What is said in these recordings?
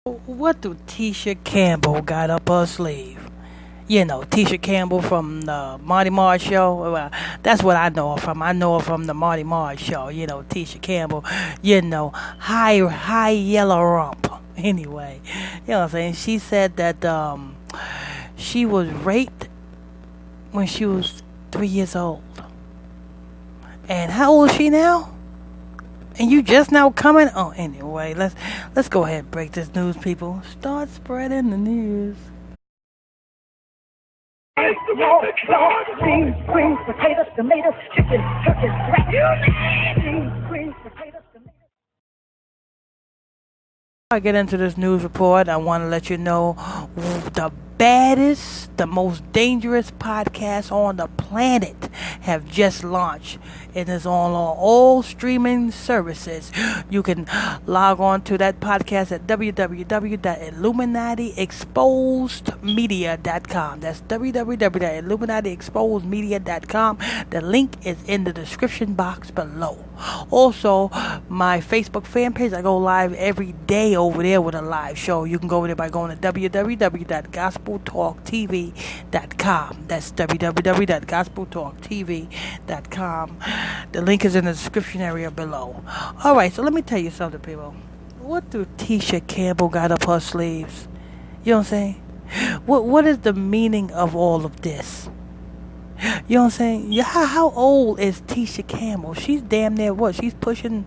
What do Tisha Campbell got up her sleeve? You know, Tisha Campbell from the Marty Marsh show. Well, that's what I know her from. I know her from the Marty Marsh show. You know, Tisha Campbell. You know, high yellow rump. Anyway, you know what I'm saying. She said that she was raped when she was 3 years old. And how old is she now? And you just now coming? Oh, anyway, let's go ahead and break this news, people. Start spreading the news. Beans, greens, potatoes, tomatoes, chicken, turkeys, rat. Beans, greens, potatoes, tomatoes. Before I get into this news report, I want to let you know the baddest, the most dangerous podcast on the planet have just launched. It is on all streaming services. You can log on to that podcast at www.illuminatiexposedmedia.com. That's www.illuminatiexposedmedia.com. The link is in the description box below. Also, my Facebook fan page, I go live every day over there with a live show. You can go over there by going to www.gospeltalktv.com. That's www.gospeltalktv.com. The link is in the description area below. Alright, so let me tell you something, people. What do Tisha Campbell got up her sleeves? You know what I'm saying? What is the meaning of all of this? You know what I'm saying? Yeah, how old is Tisha Campbell? She's damn near what? She's pushing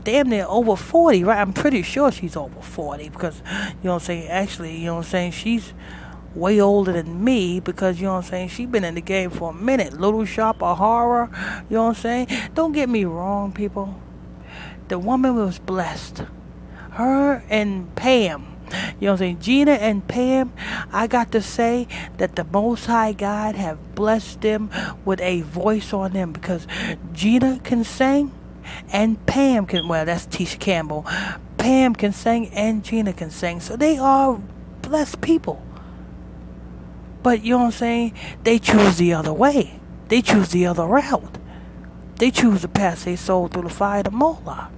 damn near over 40, right? I'm pretty sure she's over 40 because, you know what I'm saying? Actually, you know what I'm saying? She's way older than me because, you know what I'm saying? She's been in the game for a minute. Little Shop of Horror, you know what I'm saying? Don't get me wrong, people. The woman was blessed. Her and Pam. You know what I'm saying? Gina and Pam, I got to say that the Most High God have blessed them with a voice on them because Gina can sing and Pam can, well, that's Tisha Campbell. Pam can sing and Gina can sing. So they are blessed people. But you know what I'm saying? They choose the other way. They choose the other route. They choose to pass their soul through the fire to Moloch.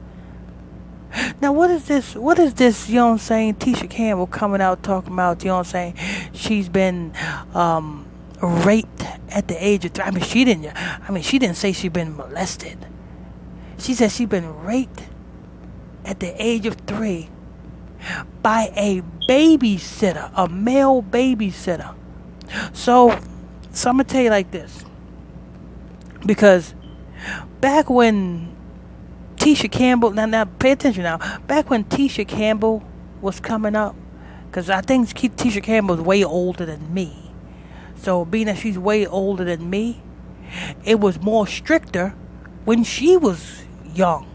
Now, what is this, you know what I'm saying, Tisha Campbell coming out talking about, you know what I'm saying, she's been raped at the age of 3. She didn't say she's been molested. She said she's been raped at the age of 3 by a babysitter, a male babysitter. So I'm going to tell you like this. Because back when Tisha Campbell, now pay attention now. Back when Tisha Campbell was coming up, because I think Tisha Campbell is way older than me. So being that she's way older than me, it was more stricter when she was young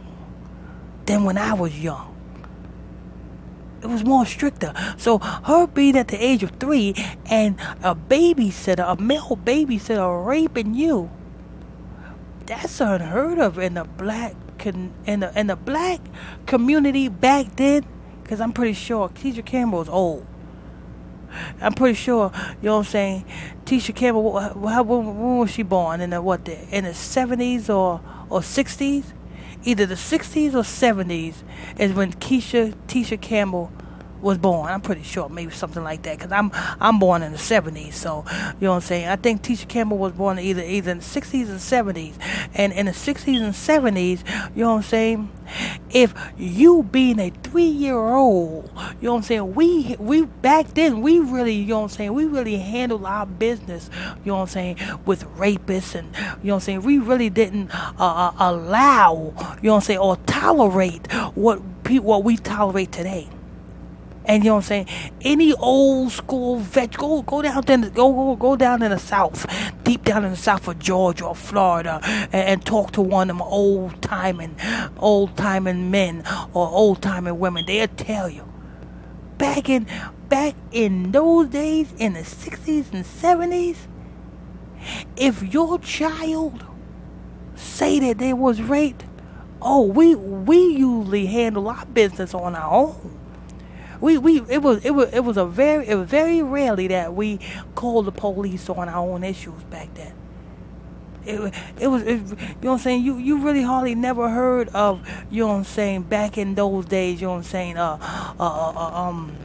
than when I was young. It was more stricter. So her being at the age of 3 and a babysitter, a male babysitter raping you, that's unheard of in the black in the black community back then, because I'm pretty sure Tisha Campbell was old. I'm pretty sure, you know what I'm saying, Tisha Campbell, when was she born? In the 70s or 60s? Either the 60s or 70s is when Tisha Campbell was born. I'm pretty sure, maybe something like that, because I'm born in the 70s. So you know what I'm saying, I think Tisha Campbell was born either in the 60s and 70s. And in the 60s and 70s, you know what I'm saying, if you being a 3-year-old, you know what I'm saying, we back then, we really, you know what I'm saying, we really handled our business, you know what I'm saying, with rapists, and you know what I'm saying, we really didn't allow, you know what I'm saying, or tolerate what we tolerate today. And you know what I'm saying, any old school vet, go down in the South, deep down in the South of Georgia or Florida, and talk to one of them old timing men or old timing women. They'll tell you, back in those days, in the 60s and 70s, if your child say that they was raped, we usually handle our business on our own. It was very rarely that we called the police on our own issues back then. You know what I'm saying? You really hardly never heard of, you know what I'm saying, back in those days, you know what I'm saying,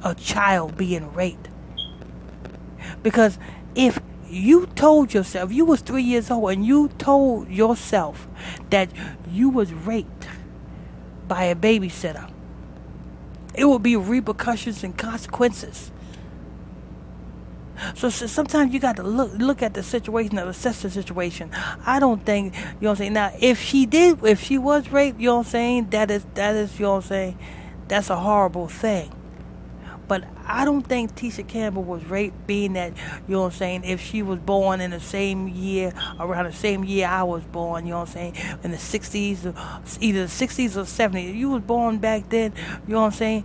a child being raped. Because if you told yourself, you was 3 years old and you told yourself that you was raped by a babysitter, it would be repercussions and consequences. So sometimes you got to look at the situation and assess the situation. I don't think, you know what I'm saying. Now, if she was raped, you know what I'm saying, that is, you know what I'm saying, that's a horrible thing. But I don't think Tisha Campbell was raped, being that, you know what I'm saying, if she was born in the same year, around the same year I was born, you know what I'm saying, in the 60s, either the 60s or 70s. If you was born back then, you know what I'm saying,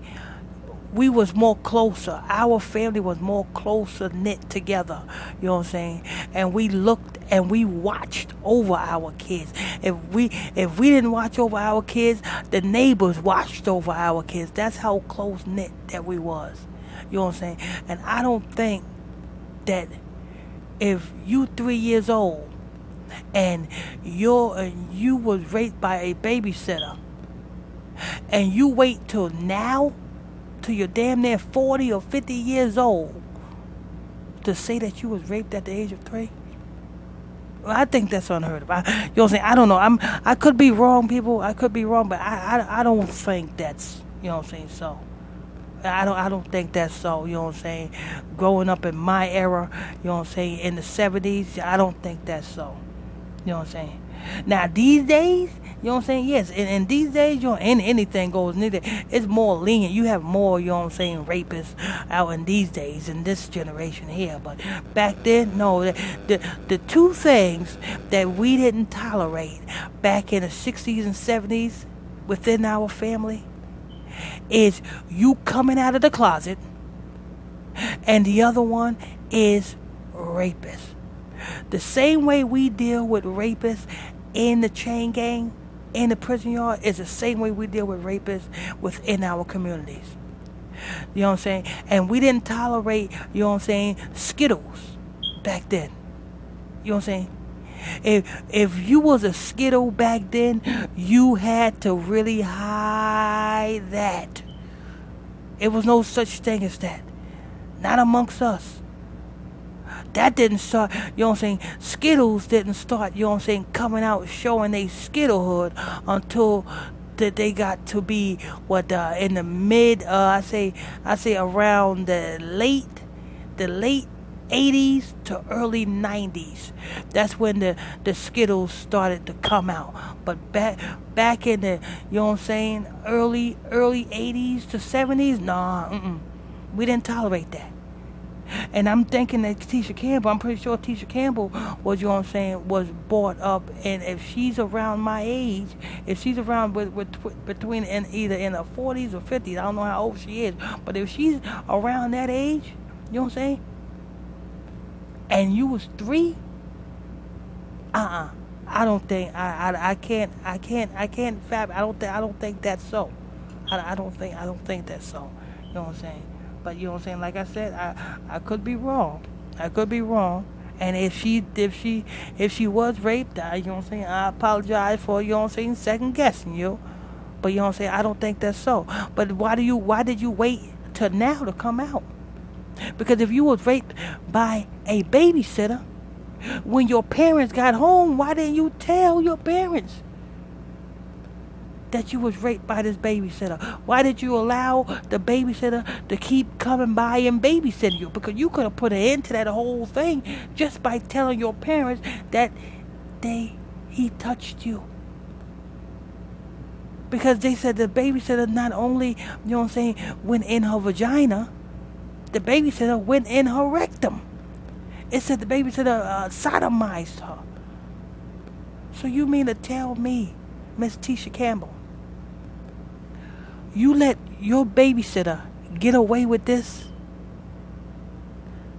we was more closer. Our family was more closer knit together. You know what I'm saying? And we looked and we watched over our kids. If we didn't watch over our kids, the neighbors watched over our kids. That's how close knit that we was. You know what I'm saying? And I don't think that if you 3 years old and you was raped by a babysitter and you wait till now, till you're damn near 40 or 50 years old, to say that you was raped at the age of 3? Well, I think that's unheard of. You know what I'm saying? I don't know. I could be wrong, people. I could be wrong, but I don't think that's, you know what I'm saying, so. I don't think that's so, you know what I'm saying. Growing up in my era, you know what I'm saying, in the 70s, I don't think that's so. You know what I'm saying? Now these days, you know what I'm saying, yes, and these days, you know, anything goes. It's more lenient. You have more, you know what I'm saying, rapists out in these days, in this generation here. But back then, no. The two things that we didn't tolerate back in the 60s and 70s within our family is you coming out of the closet, and the other one is rapists. The same way we deal with rapists in the chain gang, in the prison yard, is the same way we deal with rapists within our communities. You know what I'm saying? And we didn't tolerate, you know what I'm saying, Skittles back then. You know what I'm saying? If you was a Skittle back then, you had to really hide that. It was no such thing as that. Not amongst us. That didn't start, you know what I'm saying, Skittles didn't start, you know what I'm saying, coming out showing they Skittlehood until that they got to be in the mid, I say around the late 80s to early 90s. That's when the Skittles started to come out. But back in the, you know what I'm saying, early 80s to 70s, nah, we didn't tolerate that. And I'm thinking that Tisha Campbell, I'm pretty sure Tisha Campbell was, you know what I'm saying, was brought up, and if she's around my age, if she's around between either in her 40s or 50s, I don't know how old she is, but if she's around that age, you know what I'm saying, and you was 3, I don't think I can't fathom. I don't think that's so. I don't think that's so. You know what I'm saying? But you know what I'm saying, like I said, I could be wrong. I could be wrong. And if she was raped, you know what I'm saying, I apologize for, you know what I'm saying, second guessing you. But you know what I'm saying, I don't think that's so. But why did you wait till now to come out? Because if you was raped by a babysitter, when your parents got home, why didn't you tell your parents that you was raped by this babysitter? Why did you allow the babysitter to keep coming by and babysitting you? Because you could have put an end to that whole thing just by telling your parents that he touched you. Because they said the babysitter not only, you know what I'm saying, went in her vagina, the babysitter went in her rectum. It said the babysitter sodomized her. So you mean to tell me, Miss Tisha Campbell, you let your babysitter get away with this?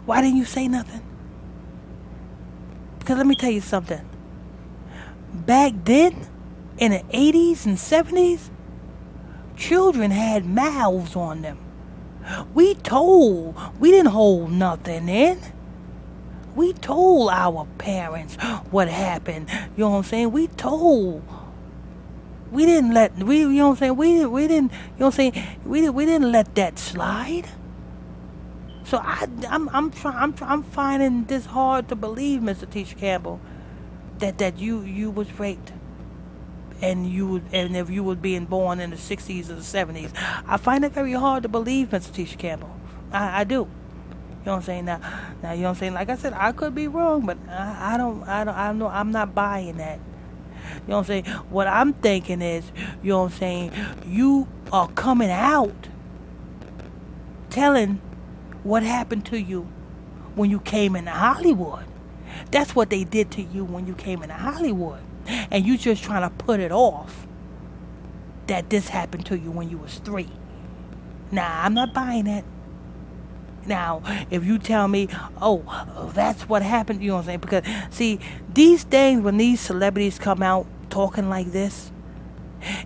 Why didn't you say nothing? Because let me tell you something. Back then, in the 80s and 70s, children had mouths on them. We didn't hold nothing in. We told our parents what happened. You know what I'm saying? We told. We didn't let you know what I'm saying. We didn't you know what I'm saying. We didn't let that slide. So I'm finding this hard to believe, Mr. Tisha Campbell, that you was raped, and if you was being born in the 60s or the 70s. I find it very hard to believe, Mr. Tisha Campbell. I do. You know what I'm saying? Now you know what I'm saying. Like I said, I could be wrong, but I don't. I'm not buying that. You know what I'm saying? What I'm thinking is, you know what I'm saying, you are coming out telling what happened to you when you came into Hollywood. That's what they did to you when you came into Hollywood. And you just trying to put it off that this happened to you when you was 3. Nah, I'm not buying that. Now, if you tell me, oh, that's what happened, you know what I'm saying? Because, see, these things, when these celebrities come out talking like this,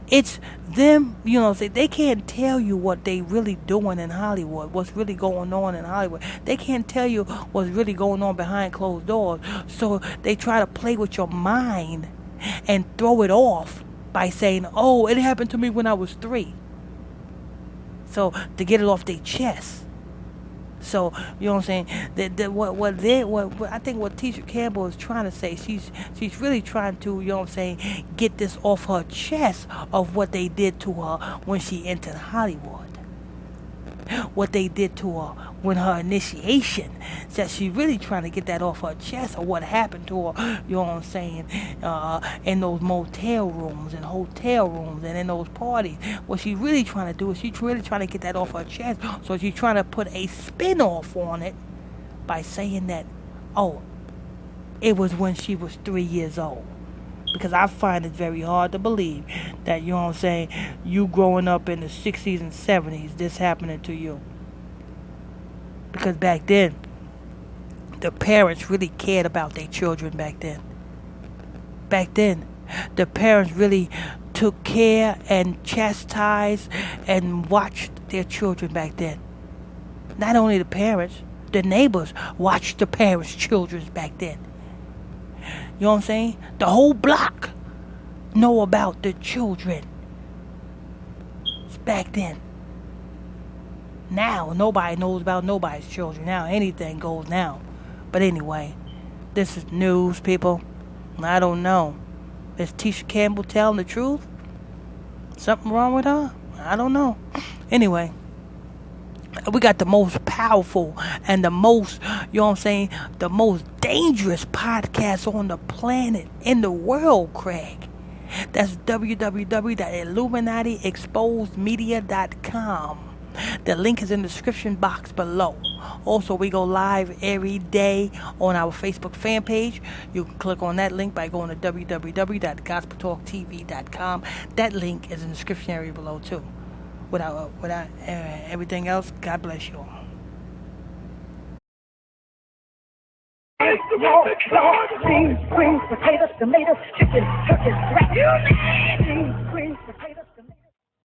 it's them, you know, they can't tell you what they really doing in Hollywood, what's really going on in Hollywood. They can't tell you what's really going on behind closed doors. So they try to play with your mind and throw it off by saying, oh, it happened to me when I was 3. So to get it off their chest. So, you know what I'm saying? What I think what Tisha Campbell is trying to say, she's really trying to, you know what I'm saying, get this off her chest of what they did to her when she entered Hollywood. What they did to her when her initiation. So she's really trying to get that off her chest of what happened to her, you know what I'm saying, in those motel rooms and hotel rooms and in those parties. What she's really trying to do is she's really trying to get that off her chest. So she's trying to put a spin off on it by saying that, oh, it was when she was 3 years old. Because I find it very hard to believe that, you know what I'm saying, you growing up in the 60s and 70s, this happening to you. Because back then, the parents really cared about their children back then. Back then, the parents really took care and chastised and watched their children back then. Not only the parents, the neighbors watched the parents' children back then. You know what I'm saying? The whole block know about the children. It's back then. Now, nobody knows about nobody's children. Now, anything goes now. But anyway, this is news, people. I don't know. Is Tisha Campbell telling the truth? Something wrong with her? I don't know. Anyway. We got the most powerful and the most, you know what I'm saying, the most dangerous podcast on the planet, in the world, Craig. That's www.illuminatiexposedmedia.com. The link is in the description box below. Also, we go live every day on our Facebook fan page. You can click on that link by going to www.gospeltalktv.com. That link is in the description area below too. Without everything else, God bless you all. Beans, greens, potatoes, tomatoes, chicken, turkey, rat. You name it. Beans, greens, potatoes.